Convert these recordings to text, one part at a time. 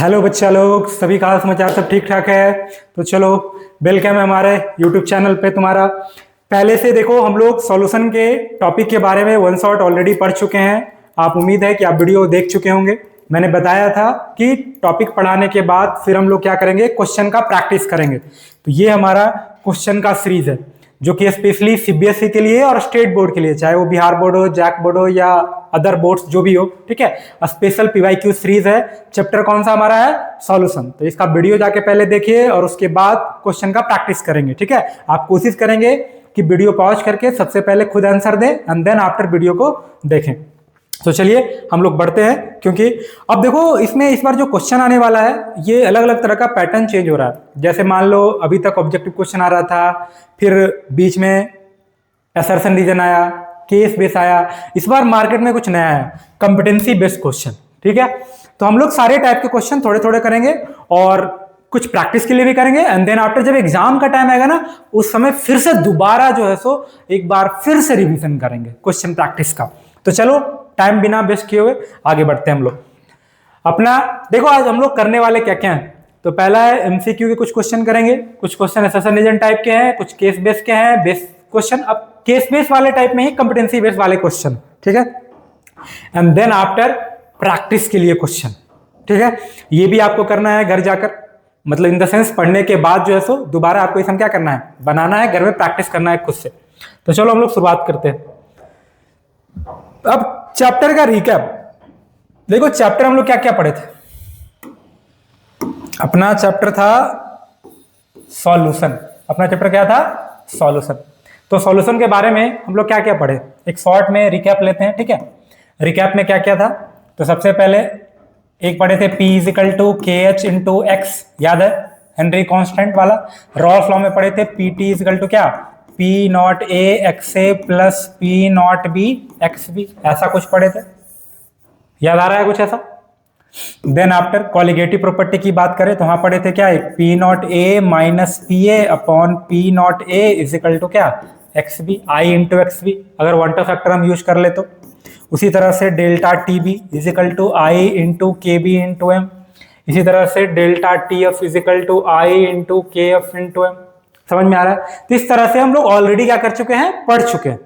Hello बच्चा लोग, सभी का हाल समाचार सब ठीक ठाक है। तो चलो, वेलकम है हमारे यूट्यूब चैनल पे तुम्हारा। पहले से देखो, हम लोग सॉल्यूशन के टॉपिक के बारे में वन शॉट ऑलरेडी पढ़ चुके हैं। आप उम्मीद है कि आप वीडियो देख चुके होंगे। मैंने बताया था कि टॉपिक पढ़ाने के बाद फिर हम लोग क्या करेंगे, क्वेश्चन का प्रैक्टिस करेंगे। तो ये हमारा क्वेश्चन का सीरीज है जो कि स्पेशली सीबीएसई के लिए और स्टेट बोर्ड के लिए, चाहे वो बिहार बोर्ड हो, जैक बोर्ड हो या अदर बोर्ड्स जो भी हो, ठीक है। स्पेशल पीवाईक्यू सीरीज है। चैप्टर कौन सा हमारा है? सॉल्यूशन। तो इसका वीडियो जाके पहले देखिए और उसके बाद क्वेश्चन का प्रैक्टिस करेंगे, ठीक है। आप कोशिश करेंगे कि वीडियो पॉज करके सबसे पहले खुद आंसर दें एंड देन आफ्टर वीडियो को देखें। तो चलिए हम लोग बढ़ते हैं, क्योंकि अब देखो इसमें इस बार जो क्वेश्चन आने वाला है ये अलग अलग तरह का पैटर्न चेंज हो रहा है। जैसे मान लो अभी तक ऑब्जेक्टिव क्वेश्चन आ रहा था, फिर बीच में असर्शन रीजन आया, केस बेस आया। इस बार मार्केट में कुछ नया है, कॉम्पिटेंसी बेस्ड क्वेश्चन, ठीक है। तो हम लोग सारे टाइप के क्वेश्चन थोड़े थोड़े करेंगे और कुछ प्रैक्टिस के लिए भी करेंगे एंड देन आफ्टर जब एग्जाम का टाइम आएगा ना, उस समय फिर से दोबारा जो है सो एक बार फिर से रिवीजन करेंगे क्वेश्चन प्रैक्टिस का। तो चलो, टाइम बिना वेस्ट किए हुए आगे बढ़ते हैं हम लोग अपना। देखो आज हम लोग करने वाले क्या क्या हैं। तो पहला है एमसीक्यू के कुछ क्वेश्चन करेंगे, कुछ क्वेश्चन असर्शन रीजन टाइप के हैं, कुछ केस बेस के हैं, बेस क्वेश्चन। अब केस बेस वाले टाइप में ही कॉम्पिटेंसी बेस वाले क्वेश्चन, ठीक है। एंड देन आफ्टर प्रैक्टिस के लिए क्वेश्चन, ठीक है। ये भी आपको करना है घर जाकर, मतलब इन द सेंस पढ़ने के बाद जो है सो दोबारा आपको इसमें क्या करना है, बनाना है, घर में प्रैक्टिस करना है खुद से। तो चलो हम लोग शुरुआत करते हैं। अब चैप्टर का रिकैप देखो, चैप्टर हम लोग क्या क्या पढ़े थे। अपना चैप्टर था सॉल्यूशन। अपना चैप्टर क्या था? सॉल्यूशन। तो सॉल्यूशन के बारे में हम लोग क्या क्या पढ़े, एक शॉर्ट में रिकैप लेते हैं, ठीक है। रिकैप में क्या क्या था? तो सबसे पहले एक पढ़े थे P equal to KH into x, याद है, हेनरी कांस्टेंट वाला। रॉल्स लॉ में पढ़े थे PT इजिकल टू क्या, P not A XA plus P not B XB, ऐसा कुछ पढ़े थे, याद आ रहा है कुछ ऐसा? देन आफ्टर कॉलिगेटिव प्रॉपर्टी की बात करें तो वहां पढ़े थे क्या, P not A minus PA upon P not A equal to क्या, XB, I इंटू XB, अगर वन टू फैक्टर हम यूज कर ले तो। उसी तरह से delta TB equal to I into KB into M, इसी तरह से delta TF equal to I into KF into M। समझ में आ रहा है? तो इस तरह से हम लोग ऑलरेडी क्या कर चुके हैं, पढ़ चुके हैं,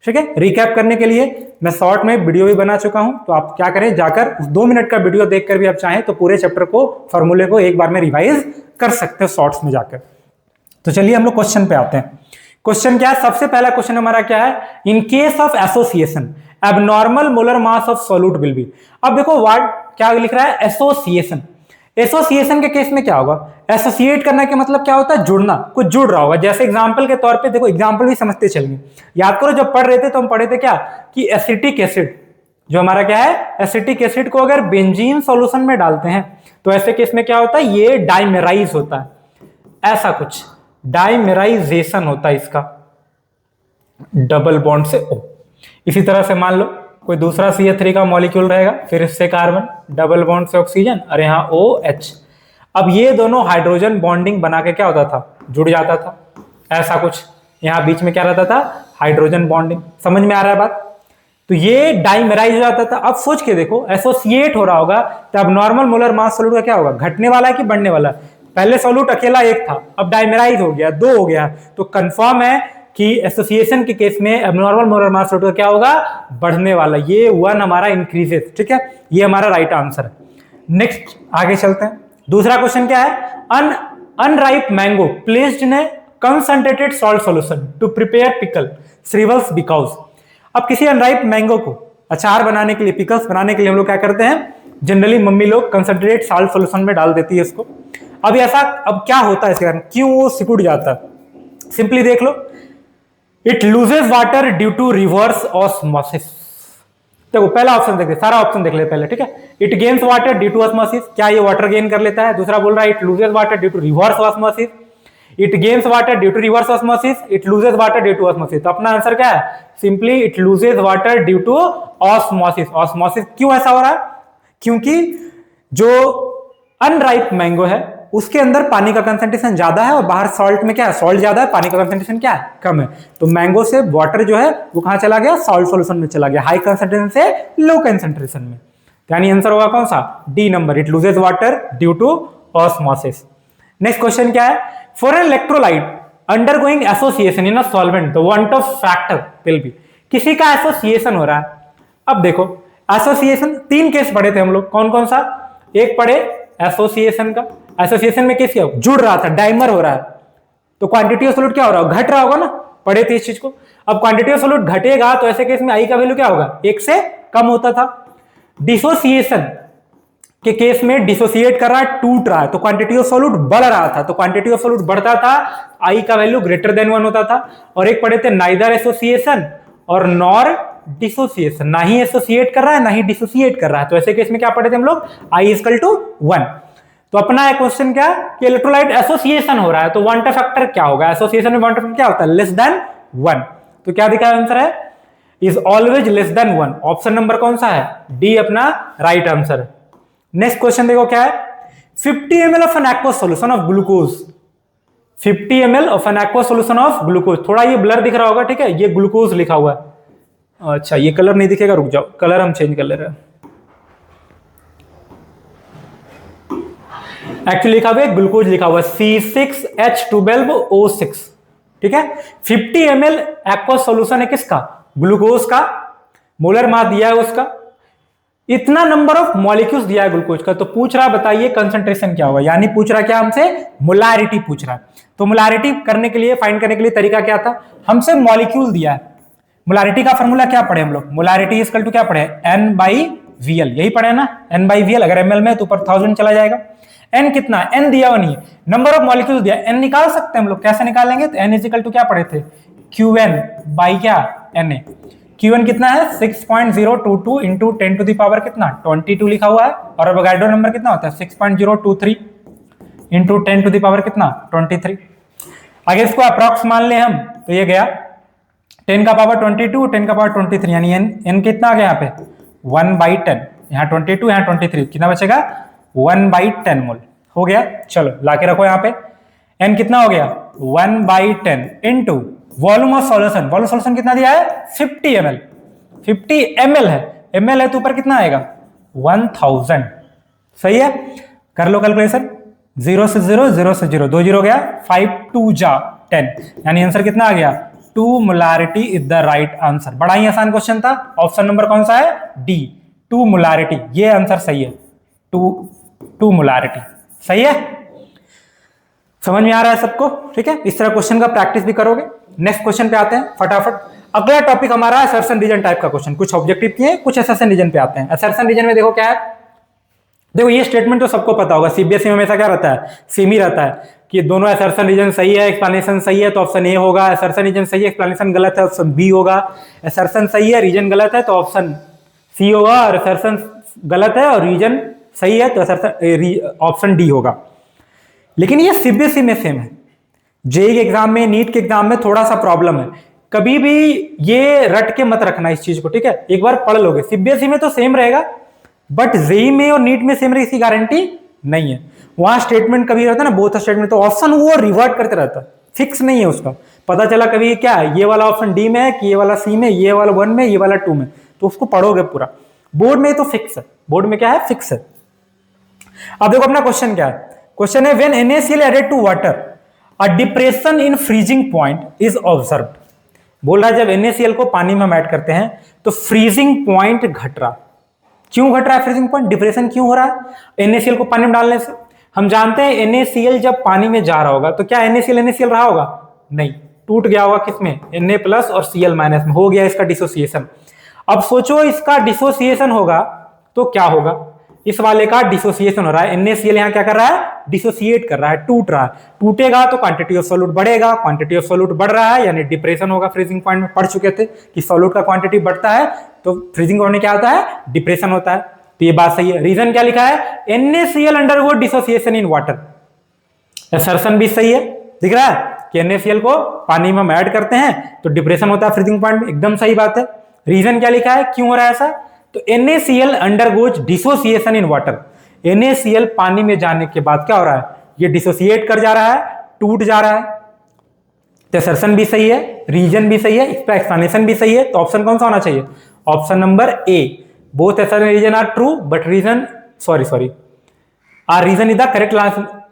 ठीक है। रिकैप करने के लिए मैं शॉर्ट में वीडियो भी बना चुका हूं, तो आप क्या करें, जाकर 2 मिनट का वीडियो देखकर भी आप चाहें तो पूरे चैप्टर को, फॉर्मूले को एक बार में रिवाइज कर सकते हो शॉर्ट्स में जाकर। तो चलिए हम लोग क्वेश्चन पे आते हैं। क्वेश्चन क्या है? सबसे पहला क्वेश्चन हमारा क्या है, in case of association abnormal molar mass of solute will be. अब देखो वर्ड क्या लिख रहा है, एसोसिएशन। एसोसिएशन के केस में क्या होगा, एसोसिएट करना के मतलब क्या होता है, जुड़ना, कुछ जुड़ रहा होगा। जैसे एग्जांपल के तौर पे देखो, एग्जांपल भी समझते चलेंगे। याद करो जब पढ़ रहे थे तो हम पढ़े थे क्या कि एसिटिक एसिड, जो हमारा क्या है, एसिटिक एसिड को अगर बेंजीन सॉल्यूशन में डालते हैं तो ऐसे केस में क्या होता है, ये डाइमेराइज होता है, ऐसा कुछ डाइमेराइजेशन होता है इसका, डबल बॉन्ड से O। इसी तरह से मान लो कोई दूसरा CH3 का मॉलिक्यूल रहेगा, फिर इससे कार्बन, डबल बॉन्ड से ऑक्सीजन और यहाँ OH। अब ये दोनों हाइड्रोजन बॉन्डिंग बना के क्या होता था, जुड़ जाता था, ऐसा कुछ। यहाँ बीच में क्या रहता था, हाइड्रोजन बॉन्डिंग। समझ में आ रहा है बात? तो ये डाइमेराइज हो जाता था। अब सोच के देखो, एसोसिएट हो रहा होगा तो अब नॉर्मल मोलर मास सॉल्यूट का क्या होगा, घटने वाला है कि बढ़ने वाला है? पहले सॉल्यूट अकेला एक था, अब डाइमेराइज हो गया, 2 हो गया। तो कंफर्म है कि एसोसिएशन के केस में एबनॉर्मल मोलर मास सॉल्यूट क्या होगा, बढ़ने वाला। ये 1 हमारा इंक्रीजेस, ठीक है। ये हमारा राइट आंसर है। नेक्स्ट आगे चलते हैं। दूसरा क्वेश्चन क्या है, unripe mango placed in a concentrated salt solution to prepare pickle shrivels because. अब किसी अनराइप मैंगो को अचार बनाने के लिए, पिकल्स बनाने के लिए हम लोग क्या करते हैं, जनरली मम्मी लोग कंसंट्रेटेड सॉल्ट सॉल्यूशन में डाल देती है इसको। अब ऐसा, अब क्या होता है इसके कारण, क्यों वो सिकुड़ जाता है? सिंपली देख लो, it loses water due to reverse osmosis. देखो पहला ऑप्शन देखते, सारा ऑप्शन देख ले पहले, ठीक है। It gains water due to osmosis, क्या ये वाटर गेन कर लेता है? दूसरा बोल रहा है it loses water due to reverse osmosis, it gains water due to reverse osmosis, it loses water due to osmosis. तो अपना आंसर क्या है, simply it loses water due to osmosis. Osmosis क्यों ऐसा हो रहा है? क्योंकि जो अनराइप मैंगो है उसके अंदर पानी का कंसंट्रेशन ज्यादा है और बाहर सॉल्ट में क्या है, सॉल्ट ज्यादा है, पानी का कंसंट्रेशन क्या है, कम है। तो मैंगो से वाटर जो है वो कहां चला गया, सॉल्ट सॉल्यूशन में चला गया, हाई कंसंट्रेशन से लो कंसंट्रेशन में। यानी आंसर होगा कौन सा, D number, it loses water due to osmosis. Next question क्या है, for an electrolyte undergoing association in a solvent the van't Hoff factor will be, किसी का एसोसिएशन हो रहा है। अब देखो एसोसिएशन, तीन केस पढ़े थे हम लोग, कौन कौन सा, एक पढ़े एसोसिएशन का, एसोसिएशन में किस जुड़ रहा था, डाइमर हो रहा है, तो क्वांटिटी ऑफ सॉल्यूट क्या हो रहा है, घट रहा होगा ना, पढ़े थे इस चीज को। अब क्वांटिटी ऑफ सॉल्यूट घटेगा तो ऐसे केस में आई का वैल्यू क्या होगा, एक से कम होता था। डिसोसिएशन के केस में डिसोसिएट कर रहा है, टूट रहा है, तो क्वांटिटी ऑफ सॉल्यूट बढ़ रहा था, तो क्वांटिटी ऑफ सॉल्यूट बढ़ता था, आई का वैल्यू ग्रेटर देन 1 होता था। और एक पढ़े थे नाइदर एसोसिएशन और नॉर डिसोसिएशन, ना ही एसोसिएट कर रहा है ना ही डिसोसिएट कर रहा है, तो ऐसे केस में क्या पढ़े थे हम लोग, आई इक्वल टू 1। तो अपना है क्वेश्चन क्या कि इलेक्ट्रोलाइट एसोसिएशन हो रहा है, तो वांट फैक्टर क्या होगा, एसोसिएशन में वांट फैक्टर क्या होता है, लेस देन 1। तो क्या दिखा आंसर है, is always less than 1। Option number कौन सा है, डी अपना राइट आंसर। नेक्स्ट क्वेश्चन देखो क्या है, 50 ml of N aqua solution of glucose, 50 ml of N aqua solution of glucose, थोड़ा ये ब्लर दिख रहा होगा, ठीक है, ये ग्लूकोज लिखा हुआ है, अच्छा ये कलर नहीं दिखेगा, रुक जाओ कलर हम चेंज कर ले रहे हैं, एक्चुअली लिखा हुआ है ग्लूकोज लिखा हुआ है C6H12O6, ठीक है। 50 ml एक्वा सॉल्यूशन है किसका, ग्लूकोज का, मोलर मास दिया है उसका, इतना नंबर ऑफ मॉलिक्यूल्स दिया है ग्लूकोज का, तो पूछ रहा बताइए कंसंट्रेशन क्या होगा, यानी पूछ रहा क्या हमसे, मोलारिटी पूछ रहा है। तो मोलारिटी करने के लिए, फाइंड करने के लिए तरीका क्या था, हमसे मॉलिक्यूल दिया है, मोलारिटी का फॉर्मूला क्या पढ़े हम लोग, मोलारिटी इक्वल टू क्या पढ़े, N/VL, यही पढ़े ना, N/VL, अगर ml में तो ऊपर 1000 चला जाएगा। n कितना, n दिया हुआ नहीं है, नंबर ऑफ मॉलिक्यूल्स दिया, n निकाल सकते हैं हम लोग, कैसे निकालेंगे, तो n इक्वल टू क्या पढ़े थे, Qn बाई क्या Na, Qn कितना है 6.022 इंटू 10 टू द पावर कितना 22 लिखा हुआ है, और अवोगाड्रो नंबर कितना होता है 6.023 इंटू 10 टू द पावर कितना 23। अगर इसको अप्रॉक्स मान ले हम तो ये गया 10 का पावर 22, 10 का पावर 23, यानी n कितना आ गया यहाँ पे 1/10, यहाँ 22 यहाँ 23, कितना बचेगा 1/10 मोल हो गया। चलो लाके रखो यहाँ पे, n कितना हो गया 1/10 into volume of solution, volume solution कितना दिया है 50 ml, 50 ml है, ml है तो ऊपर कितना आएगा 1000, सही है, कर लो कैलकुलेशन, 0 से 0, 0 से 0, 2 0 गया, 5 2 जा 10, यानी आंसर कितना आ गया 2 molarity is the right answer. बड़ा ही आसान क्वेश्चन था, ऑप्शन नंबर कौन सा है, डी 2 मोलारिटी, ये आंसर सही है, 2 मोलारिटी सही है। समझ में आ रहा है सबको, ठीक है, इस तरह क्वेश्चन का प्रैक्टिस भी करोगे। नेक्स्ट क्वेश्चन पे आते हैं फटाफट, अगला टॉपिक हमारा असर्शन रीजन टाइप का क्वेश्चन, कुछ ऑब्जेक्टिव किए, कुछ असर्शन रीजन पे आते हैं। असर्शन रीजन में देखो क्या है, देखो ये स्टेटमेंट तो सबको पता होगा, सीबीएसई में हमेशा क्या रहता है, सेम ही रहता है कि दोनों असर्शन रीजन सही है, एक्सप्लेनेशन सही है तो ऑप्शन ए होगा, असर्शन रीजन सही है, एक्सप्लेनेशन गलत है ऑप्शन बी होगा, असर्शन सही है रीजन गलत है तो ऑप्शन सी होगा, और असर्शन गलत है और रीजन सही है तो असर्शन ऑप्शन डी होगा। लेकिन ये सीबीएसई में सेम है, जेईई के एग्जाम में, नीट के एग्जाम में थोड़ा सा प्रॉब्लम है, कभी भी ये रट के मत रखना इस चीज को, ठीक है, एक बार पढ़ लोगे, सीबीएसई में तो सेम रहेगा बट जेईई में और नीट में सेम रहे इसकी गारंटी नहीं है, वहां स्टेटमेंट कभी रहता है ना, बोथ स्टेटमेंट, तो ऑप्शन वो रिवर्ट करते रहता है, फिक्स नहीं है उसका, पता चला कभी क्या ये वाला ऑप्शन डी में है कि ये वाला सी में, ये वाला 1 में, ये वाला 2 में, तो उसको पढ़ोगे पूरा, बोर्ड में तो फिक्स है, बोर्ड में क्या है फिक्स है। अब देखो अपना क्वेश्चन क्या है, क्वेश्चन है when NaCl added to water a depression in freezing point is observed, बोल रहा है जब NaCl को पानी में हम ऐड करते हैं तो फ्रीजिंग पॉइंट घट रहा, क्यों घट रहा है फ्रीजिंग पॉइंट, डिप्रेशन क्यों हो रहा है NaCl को पानी में डालने से। हम जानते हैं NaCl जब पानी में जा रहा होगा तो क्या NaCl रहा होगा, नहीं, टूट गया होगा किसमें, Na प्लस और Cl माइनस में, हो गया इसका डिसोसिएशन। अब सोचो इसका डिसोसिएशन होगा तो क्या होगा, इस वाले का डिसोसिएशन हो रहा है, NaCl यहाँ क्या कर रहा है, डिसोसिएट कर रहा है, टूट रहा है, टूटेगा तो क्वांटिटी ऑफ सॉल्यूट बढ़ेगा, क्वांटिटी ऑफ सॉल्यूट बढ़ रहा है यानी डिप्रेशन होगा, फ्रीजिंग पॉइंट में पढ़ चुके थे कि सॉल्यूट का क्वांटिटी बढ़ता है तो फ्रीजिंग पॉइंट में क्या होता है, डिप्रेशन होता है, तो ये बात सही है। रीजन क्या लिखा है, NaCl undergo dissociation in water, assertion भी सही है, दिख रहा है कि NaCl को पानी में हम ऐड करते हैं तो डिप्रेशन होता है फ्रीजिंग पॉइंट में, एकदम सही बात है। रीजन क्या लिखा है, क्यों हो रहा है ऐसा, तो NaCl undergoes dissociation in water, NaCl पानी में जाने के बाद क्या हो रहा है, ये डिसोसिएट कर जा रहा है, टूट जा रहा है, तो असर्शन भी सही है, रीजन भी सही है, इसका एक्सप्लेनेशन भी सही है, तो ऑप्शन कौन सा होना चाहिए, option number A both assertion and reason are true but reason reason is the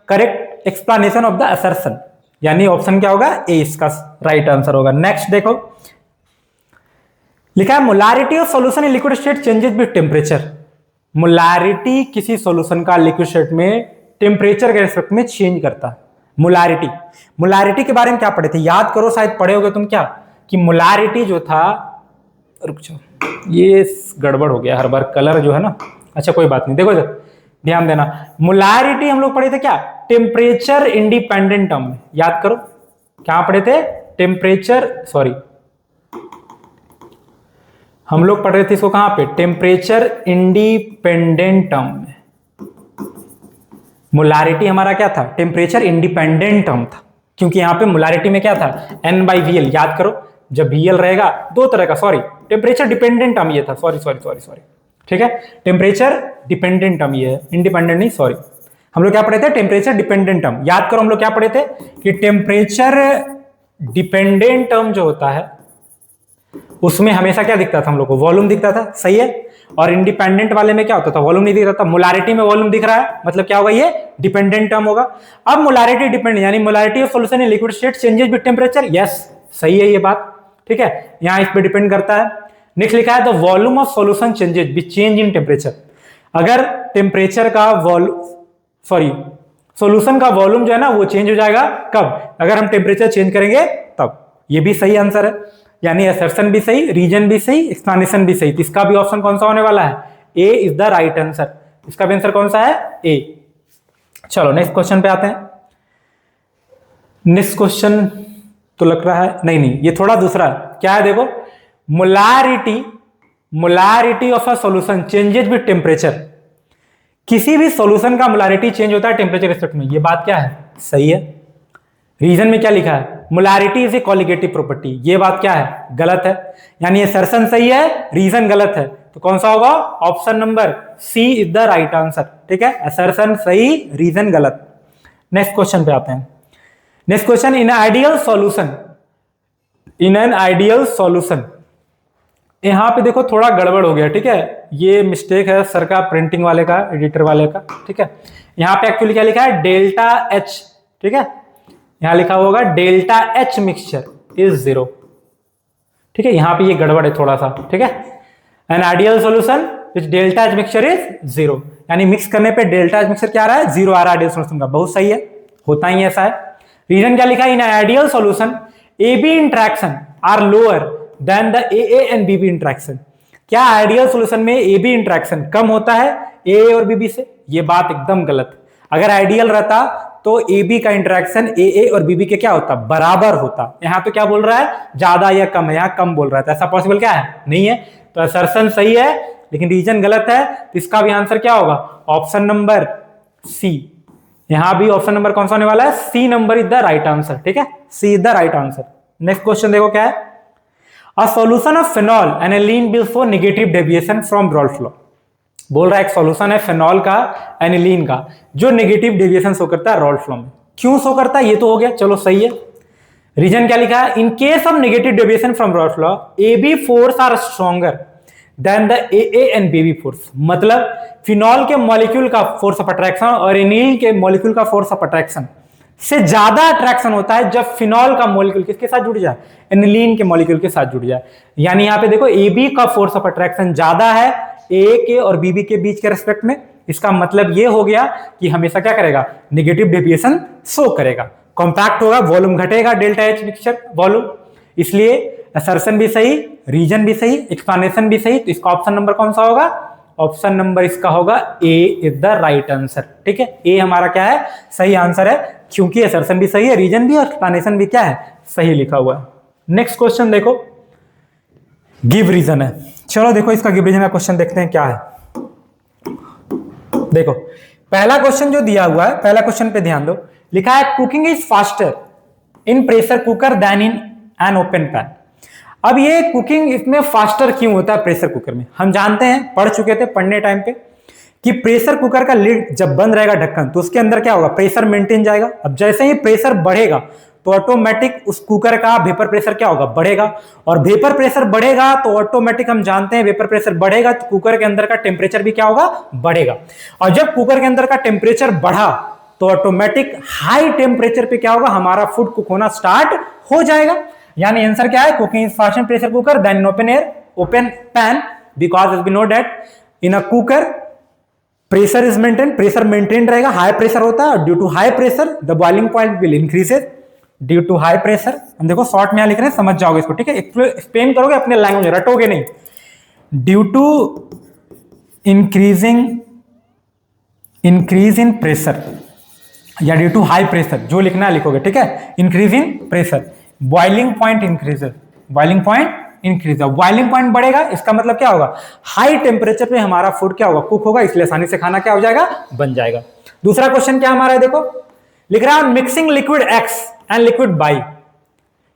correct explanation of the assertion, यानी ऑप्शन क्या होगा, ए इसका राइट आंसर होगा। नेक्स्ट देखो, लिखा है molarity of solution in liquid state changes with temperature. Molarity किसी solution का लिक्विड स्टेट में टेम्परेचर के रिस्पेक्ट में चेंज करता है। मोलारिटी के बारे में क्या पढ़े थे, याद करो, शायद पढ़े होगे तुम क्या, कि मोलारिटी जो था, रुक जाओ ये गड़बड़ हो गया हर बार कलर जो है ना, अच्छा कोई बात नहीं, देखो ध्यान देना, मोलारिटी हम लोग पढ़े थे क्या, टेम्परेचर इंडिपेंडेंट टर्म में, याद करो क्या पढ़े थे, हम लोग पढ़ रहे थे इसको कहां पे, टेम्परेचर इंडिपेंडेंट टर्म में। मोलारिटी हमारा क्या था, टेम्परेचर इंडिपेंडेंट टर्म था, क्योंकि यहां पे मोलारिटी में क्या था, N/VL, याद करो जब VL रहेगा दो तरह का, टेम्परेचर डिपेंडेंट टर्म ये था, सॉरी, ठीक है, टेम्परेचर डिपेंडेंट टर्म ये है, इंडिपेंडेंट नहीं, सॉरी, हम लोग क्या पढ़े थे, टेम्परेचर डिपेंडेंट टर्म। याद करो हम लोग क्या पढ़े थे कि टेम्परेचर डिपेंडेंट टर्म जो होता है उसमें हमेशा क्या दिखता था हम लोग को, वॉल्यूम दिखता था, सही है, और इंडिपेंडेंट वाले में क्या होता था, वॉल्यूम नहीं दिख रहा था। मोलारिटी में वॉल्यूम दिख रहा है, मतलब क्या होगा, ये डिपेंडेंट टर्म होगा। अब मोलारिटी डिपेंडेंट, यानी molarity of solution in liquid state changes with temperature, yes सही है ये बात, ठीक है, यहां इस पे डिपेंड करता है। नेक्स्ट लिखा है the volume of solution changes with change in temperature. अगर टेम्परेचर का सॉल्यूशन का वॉल्यूम जो है ना वो चेंज हो जाएगा, कब, अगर हम टेम्परेचर चेंज करेंगे तब। ये भी सही आंसर है, यानी असर्शन भी सही, रीजन भी सही, एक्सप्लेनेशन भी सही, तो इसका भी ऑप्शन कौन सा होने वाला है, ए इज द राइट आंसर। इसका भी आंसर कौन सा है, ए। चलो नेक्स्ट क्वेश्चन पे आते हैं। नेक्स्ट क्वेश्चन तो लग रहा है नहीं, ये थोड़ा दूसरा है, क्या है देखो, molarity of a solution changes with temperature. किसी भी सॉल्यूशन का मोलारिटी चेंज होता है टेम्परेचर रिस्पेक्ट में, ये बात क्या है, सही है। रीजन में क्या लिखा है, molarity is a colligative property, ये बात क्या है, गलत है, यानी असर्शन सही है, रीजन गलत है, तो कौन सा होगा, option number C is the right answer, ठीक है, असर्शन सही, रीजन गलत। नेक्स्ट क्वेश्चन पे आते हैं। नेक्स्ट क्वेश्चन, इन आइडियल सॉल्यूशन, यहां पे देखो थोड़ा गड़बड़ हो गया, ठीक है, ये मिस्टेक है सर का, प्रिंटिंग वाले का, एडिटर वाले का, ठीक है, यहां पे एक्चुअली क्या लिखा है, डेल्टा एच, ठीक है, यहां लिखा होगा डेल्टा एच मिक्सचर इज 0, ठीक है, यहां पे ये गड़बड़ है थोड़ा सा, ठीक है, an ideal solution which delta H mixture is 0, यानी मिक्स करने पे डेल्टा एच मिक्सचर क्या आ रहा है, 0 आ रहा है आइडियल सॉल्यूशन का, बहुत सही है, होता ही ऐसा है। रीजन क्या लिखा है, in ideal solution AB interaction are lower than the AA and BB interaction. क्या आइडियल सॉल्यूशन में AB इंट्रैक्शन कम होता है AA और BB से, ये बात एकदम गलत। अगर आइडियल रहता तो AB का इंटरेक्शन AA और BB के क्या होता, बराबर होता। यहां तो क्या बोल रहा है, ज्यादा या कम है, यहां कम बोल रहा है, तो ऐसा पॉसिबल क्या है, नहीं है, तो असर्शन सही है लेकिन रीजन गलत है, तो इसका भी आंसर क्या होगा, ऑप्शन नंबर सी। यहां भी ऑप्शन नंबर कौन सा होने वाला है, C number is the right answer, ठीक है, C is the right answer. Next question देखो क्या है, a solution of phenol aniline will show negative deviation from Rolf law. बोल रहा है एक सॉल्यूशन है फेनॉल का, एनिलीन का, जो नेगेटिव डेविएशन शो करता है रॉल्फ लॉ में। क्यों शो करता है, ये तो हो गया, चलो सही है। रीजन क्या लिखा है, in case of negative deviation from Rolf law AB force are stronger than the AA and BB force. मतलब फिनॉल के मॉलिक्यूल का फोर्स ऑफ अट्रैक्शन और एनिलीन के मॉलिक्यूल का फोर्स ऑफ अट्रैक्शन से ज्यादा अट्रैक्शन होता है जब फिनॉल का मॉलिक्यूल किसके साथ जुड़ जाए, एनिलीन के मॉलिक्यूल के साथ जुड़ जाए। यानी यहां पे देखो AB का फोर्स ऑफ अट्रैक्शन ज्यादा है AA के और BB के बीच के रेस्पेक्ट में। इसका मतलब ये हो गया कि हमेशा क्या करेगा, नेगेटिव डेविएशन शो करेगा, कॉम्पैक्ट होगा, वॉल्यूम घटेगा, डेल्टा एच मिक्सचर वॉल्यूम। इसलिए असर्शन भी सही, रीजन भी सही, एक्सप्लेनेशन भी सही, तो इसका ऑप्शन नंबर कौन सा होगा, ऑप्शन नंबर इसका होगा ए इज द राइट आंसर, ठीक है, ए हमारा क्या है, सही आंसर है, क्योंकि असर्शन भी सही है, रीजन भी और एक्सप्लेनेशन भी क्या है, सही लिखा हुआ है। नेक्स्ट क्वेश्चन देखो, गिव रीजन है। चलो देखो इसका गिव रीजन का क्वेश्चन देखते हैं क्या है। देखो पहला क्वेश्चन जो दिया हुआ है, पहला क्वेश्चन पे ध्यान दो, लिखा है cooking is faster in pressure cooker than in an open pan. अब ये कुकिंग इसमें फास्टर क्यों होता है प्रेशर कुकर में, हम जानते हैं, पढ़ चुके थे पढ़ने टाइम पे, कि प्रेशर कुकर का लिड जब बंद रहेगा ढक्कन, तो उसके अंदर क्या होगा, प्रेशर मेंटेन जाएगा। अब जैसे ही प्रेशर बढ़ेगा तो ऑटोमेटिक उस कुकर का वेपर प्रेशर क्या होगा, बढ़ेगा। और वेपर प्रेशर बढ़ेगा तो ऑटोमेटिक हम जानते हैं वेपर प्रेशर बढ़ेगा तो कुकर के अंदर का टेम्परेचर भी क्या होगा, बढ़ेगा। और जब कुकर के अंदर का टेम्परेचर बढ़ा तो ऑटोमेटिक हाई टेम्परेचर पे क्या होगा, हमारा फूड कुक होना स्टार्ट हो जाएगा। यानी आंसर क्या है, cooking is fast in pressure cooker than in open pan, because we know that in a cooker pressure is maintain, pressure maintain रहेगा, हाई प्रेशर होता है। Due to high pressure the boiling point will increases due to high pressure. हम देखो short में यहां लिख रहे हैं, समझ जाओगे इसको, ठीक है, एक्सप्लेन करोगे अपने लैंग्वेज में, रटोगे नहीं। Due to increase in pressure या ड्यू टू हाई प्रेशर, जो लिखना है लिखोगे, ठीक है। Increase in pressure, boiling point increases, boiling point increase, boiling point बढ़ेगा, इसका मतलब क्या होगा, हाई टेम्परेचर पे हमारा फूड क्या होगा, कुक होगा, इसलिए आसानी से खाना क्या हो जाएगा, बन जाएगा। दूसरा क्वेश्चन क्या हमारा है, देखो लिख रहा है mixing liquid X and liquid Y,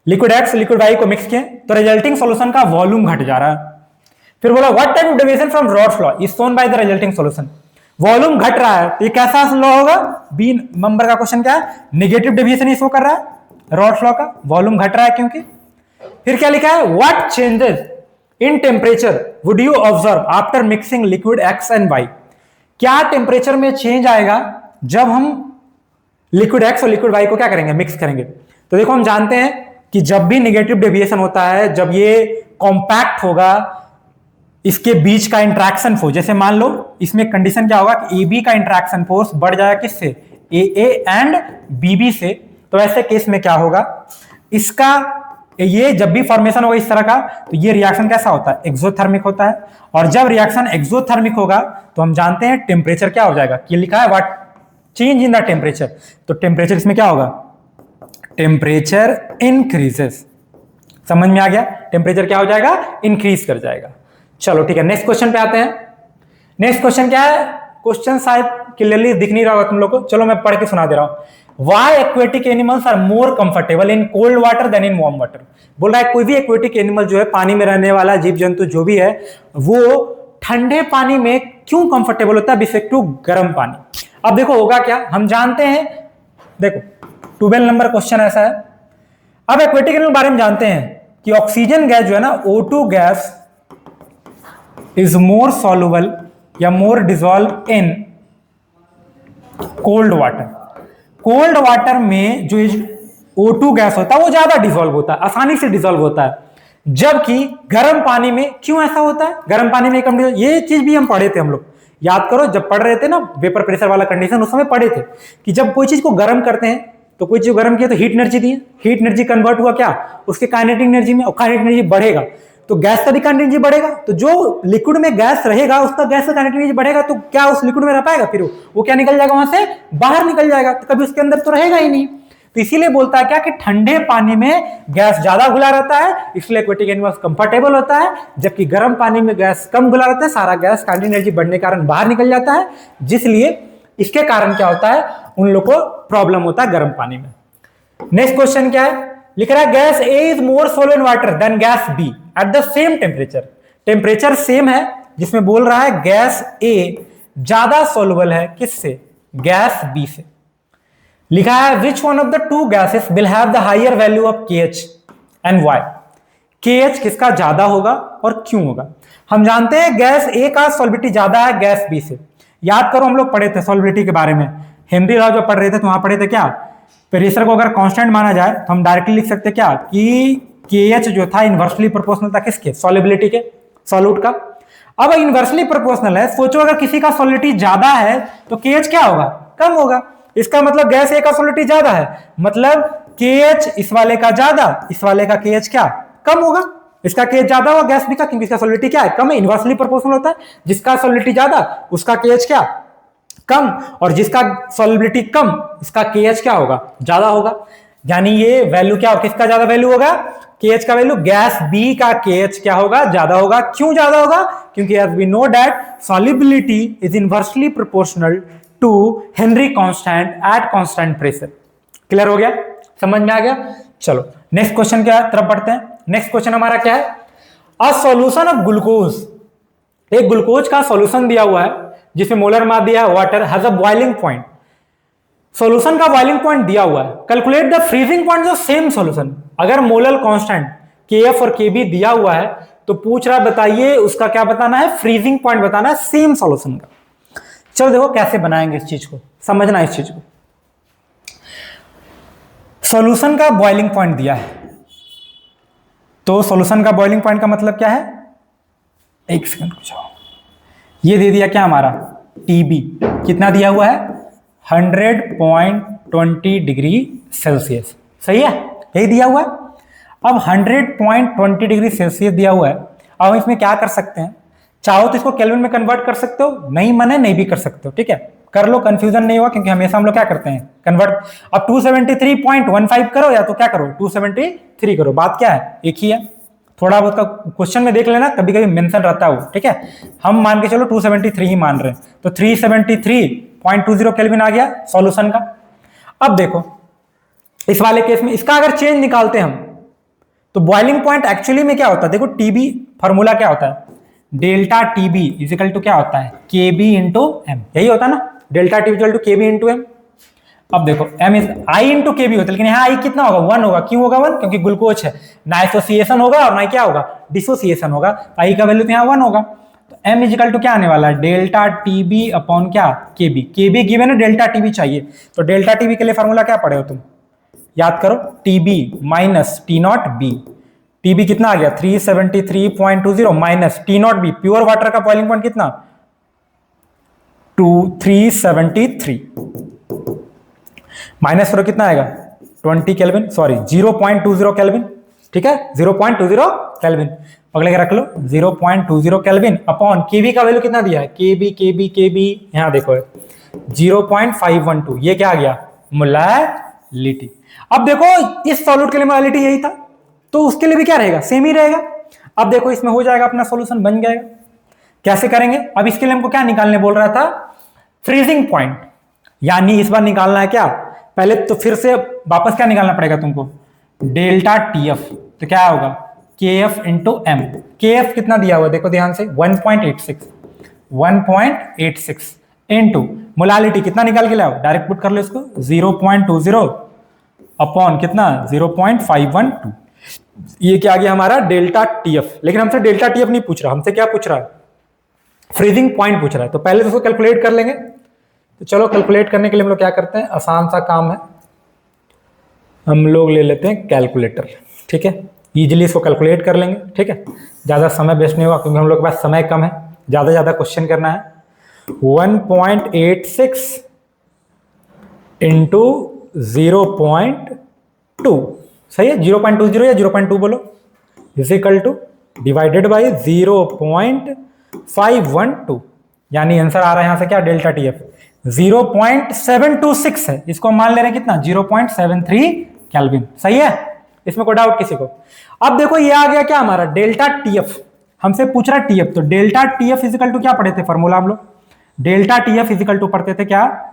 liquid X liquid Y को मिक्स किए तो रिजल्टिंग सॉल्यूशन का वॉल्यूम घट जा रहा है। फिर बोला what type of deviation from rods law is shown by the resulting solution, volume घट रहा है तो ये कैसा लॉ होगा, बी नंबर का क्वेश्चन क्या है, नेगेटिव डेविएशन ही शो कर रहा है रॉड्स लॉ का, वॉल्यूम घट रहा है क्योंकि। फिर क्या लिखा है, what changes in temperature would you observe after mixing liquid X and Y, क्या टेम्परेचर में चेंज आएगा जब हम लिक्विड एक्स और लिक्विड वाई को क्या करेंगे, मिक्स करेंगे। तो देखो हम जानते हैं कि जब भी नेगेटिव डेविएशन होता है, जब ये कॉम्पैक्ट होगा, इसके बीच का इंट्रैक्शन फोर्स, जैसे मान लो इसमें कंडीशन क्या होगा कि ए बी का इंट्रैक्शन फोर्स बढ़ जाएगा किससे, ए एंड बी से, तो ऐसे केस में क्या होगा, इसका ये जब भी फॉर्मेशन होगा इस तरह का तो ये रिएक्शन कैसा होता है, एक्सोथर्मिक होता है। और जब रिएक्शन एक्सोथर्मिक होगा तो हम जानते हैं टेम्परेचर क्या हो जाएगा, ये लिखा है what change in the temperature, तो टेम्परेचर इसमें क्या होगा, टेम्परेचर इंक्रीजेस। समझ में आ गया, टेम्परेचर क्या हो जाएगा, इंक्रीज कर जाएगा। चलो ठीक है, नेक्स्ट क्वेश्चन पे आते हैं। नेक्स्ट क्वेश्चन क्या है, क्वेश्चन शायद क्लियरली दिख नहीं रहा होगा तुम लोग को, चलो मैं पढ़ के सुना दे रहा हूं। Why aquatic animals are more comfortable in cold water than in warm water, बोल रहा है कोई भी एक्वेटिक एनिमल जो है, पानी में रहने वाला जीव जंतु जो भी है, वो ठंडे पानी में क्यों कंफर्टेबल होता है विसेक टू गर्म पानी। अब देखो होगा क्या, हम जानते हैं, देखो 12 नंबर क्वेश्चन ऐसा है। अब एक्वेटिक एनिमल बारे में जानते हैं कि ऑक्सीजन गैस जो है ना, O2 gas is more soluble या more dissolve in cold water. Cold water में जो O2 गैस होता है वो ज्यादा डिजॉल्व होता है, आसानी से डिजॉल्व होता है, जबकि गर्म पानी में क्यों ऐसा होता है, गर्म पानी में कम, ये चीज भी हम पढ़े थे हम लोग, याद करो जब पढ़ रहे थे ना वेपर प्रेशर वाला कंडीशन, उस समय पढ़े थे कि जब कोई चीज को गर्म करते हैं तो कोई चीज गर्म किया तो हीट एनर्जी दी, हीट एनर्जी कन्वर्ट हुआ क्या उसके काइनेटिक एनर्जी में, और काइनेटिक एनर्जी बढ़ेगा तो गैस का भी काइनेटिक एनर्जी बढ़ेगा, तो जो लिक्विड में गैस रहेगा उसका गैस का काइनेटिक एनर्जी बढ़ेगा, तो क्या उस लिक्विड में रह पाएगा, फिर वो क्या निकल जाएगा, वहां से बाहर निकल जाएगा, तो कभी उसके अंदर तो रहेगा ही नहीं। तो इसीलिए बोलता है क्या कि ठंडे पानी में गैस ज्यादा घुला रहता है, इसलिए एक्वेटिक एनिमल्स कंफर्टेबल होता है, जबकि गर्म पानी में गैस कम घुला रहता है, सारा गैस काइनेटिक एनर्जी बढ़ने के कारण बाहर निकल जाता है, जिसलिए इसके कारण क्या होता है, उन लोग को प्रॉब्लम होता है गर्म पानी में। नेक्स्ट क्वेश्चन क्या है, लिख रहा है gas A is more soluble in water than gas B at the same temperature, temperature same है, जिसमें बोल रहा है गैस ए ज्यादा सॉल्युबल है किससे, गैस बी से। लिखा है which one of the two gases will have the higher value of KH and Y, KH किसका ज्यादा होगा और क्यों होगा। हम जानते हैं गैस ए का सॉल्युबिलिटी ज्यादा है गैस बी से, याद करो हम लोग पढ़े थे सॉल्युबिलिटी के बारे में, हेनरी लॉ जो पढ़ रहे थे तो वहां पढ़े थे क्या, प्रेशर को अगर कांस्टेंट माना जाए तो हम डायरेक्टली लिख सकते क्या कि KH जो था इनवर्सली प्रोपोर्शनल था किसके, सॉल्युबिलिटी के, सॉल्यूट का। अब इनवर्सली प्रोपोर्शनल है, सोचो अगर किसी का सॉल्युबिलिटी ज्यादा है तो KH क्या होगा, कम होगा, इसका मतलब गैस ए का सॉल्युबिलिटी ज्यादा है, मतलब KH इस वाले का ज्यादा, इस वाले का KH क्या कम होगा, इसका KH ज्यादा होगा गैस बी का, क्योंकि इसका सॉल्युबिलिटी क्या है, कम है, इनवर्सली प्रोपोर्शनल होता है, जिसका सॉल्युबिलिटी ज्यादा उसका KH क्या कम, और जिसका सॉल्युबिलिटी कम इसका KH क्या होगा, ज्यादा होगा। यानी ये वैल्यू क्या होगा, किसका ज्यादा वैल्यू होगा, KH का वैल्यू, गैस बी का KH क्या होगा, ज्यादा होगा। क्यों ज्यादा होगा, क्योंकि as we know that solubility is inversely proportional to Henry constant at constant pressure। Clear हो गया, समझ में आ गया। चलो नेक्स्ट क्वेश्चन क्या तरफ बढ़ते हैं। नेक्स्ट क्वेश्चन हमारा क्या है, अ सॉल्यूशन ऑफ ग्लूकोज, एक ग्लूकोज का सॉल्यूशन दिया हुआ है जिसमें मोलर मास दिया है water, has a boiling point solution का बॉइलिंग पॉइंट दिया हुआ है, calculate the freezing point of same solution. अगर मोलर कांस्टेंट Kf और Kb दिया हुआ है तो पूछ रहा है बताइए उसका क्या बताना है, फ्रीजिंग पॉइंट बताना है सेम सॉल्यूशन का। चलो देखो कैसे बनाएंगे इस चीज को, समझना इस चीज को। सॉल्यूशन का बॉइलिंग पॉइंट दिया है, तो सॉल्यूशन का बॉइलिंग पॉइंट का मतलब क्या है, एक सेकंड कुछ, ये दे दिया क्या हमारा Tb, कितना दिया हुआ है 100.20 डिग्री सेल्सियस, सही है, यही दिया हुआ है। अब 100.20 डिग्री सेल्सियस दिया हुआ है, अब हम इसमें क्या कर सकते हैं, चाहो तो इसको केल्विन में कन्वर्ट कर सकते हो, नहीं मन है नहीं भी कर सकते हो, ठीक है, कर लो, कंफ्यूजन नहीं होगा, क्योंकि हमेशा हम लोग क्या करते हैं कन्वर्ट। अब 273.15 करो या तो क्या करो 273 करो, बात क्या है एक ही है। थोड़ा बहुत का क्वेश्चन में देख लेना, कभी कभी मेंशन रहता है वो, ठीक है, हम मान के चलो 273 ही मान रहे हैं, तो 373.20 केल्विन आ गया सॉल्यूशन का। अब देखो इस वाले केस में इसका अगर चेंज निकालते हम तो बॉइलिंग पॉइंट एक्चुअली में क्या होता है, देखो टीबी फॉर्मूला क्या होता है, डेल्टा टीबी इजिकल टू क्या होता है केबी इंटू एम, यही होता है ना, delta TB equal to KB into M. अब देखो M is I into KB होता है, लेकिन यहाँ आई कितना होगा 1 होगा, क्यों होगा 1, क्योंकि ग्लूकोज है, ना एसोसिएशन होगा और ना क्या होगा डिसोसिएशन होगा, आई का वैल्यू तो यहाँ 1 होगा। तो एम इजिकल टू क्या आने वाला है डेल्टा टीबी अपॉन क्या केबी, केबी गिवन है डेल्टा टीबी चाहिए, तो डेल्टा टीबी के लिए फॉर्मूला क्या पढ़े हो तुम, याद करो, TB minus T not be, TB कितना आ गया 373.20 minus T not be, pure water का बॉइलिंग पॉइंट कितना 373 माइनस करो कितना आएगा 20 केल्विन, सॉरी 0.20 केल्विन, ठीक है 0.20 केल्विन, अगले के रख लो 0.20 केल्विन अपॉन केबी का वैल्यू कितना दिया है केबी केबी केबी, यहां देखो 0.512, ये क्या आ गया मोलैलिटी। अब देखो इस सॉल्यूट के लिए मोलैलिटी यही था, तो उसके लिए भी क्या रहेगा सेम ही रहेगा। अब देखो इसमें हो जाएगा अपना सॉल्यूशन बन जाएगा, कैसे करेंगे, अब इसके लिए हमको क्या निकालने बोल रहा था फ्रीजिंग पॉइंट, यानी इस बार निकालना है क्या, पहले तो फिर से वापस क्या निकालना पड़ेगा तुमको डेल्टा टीएफ, तो क्या होगा केएफ इंटू एम, केएफ कितना दिया हुआ देखो ध्यान से 1.86 इंटू मोलालिटी कितना निकाल के लाओ, डायरेक्ट पुट कर लो इसको 0.20 अपॉन कितना 0.512, ये क्या आ गया हमारा डेल्टा टीएफ। लेकिन हमसे डेल्टा टीएफ नहीं पूछ रहा, हमसे क्या पूछ रहा है फ्रीजिंग पॉइंट पूछ रहा है, तो पहले तो इसको कैलकुलेट कर लेंगे। तो चलो कैलकुलेट करने के लिए हम लोग क्या करते हैं, आसान सा काम है, हम लोग ले लेते हैं कैलकुलेटर, ठीक है, इजीली इसको कैलकुलेट कर लेंगे, ठीक है, ज़्यादा समय वेस्ट नहीं होगा, क्योंकि हम लोग के पास समय कम है, ज़्यादा क्वेश्चन करना है। 1.86 इंटू 0.2, सही है 0.20 या 0.2 बोलो, इजिकल टू डिवाइडेड बाई 0.512, यानी आंसर आ रहा है यहां से क्या डेल्टा टीएफ 0.726 है, इसको मान ले रहे हैं कितना 0.73 केल्विन, सही है, इसमें कोई डाउट किसी को। अब देखो ये आ गया क्या हमारा डेल्टा टीएफ, हमसे पूछ रहा है टीएफ, तो डेल्टा टीएफ इजिकल टू क्या पढ़े थे फॉर्मूला हम लोग, डेल्टा टीएफ इजिकल टू पढ़ते थे क्या,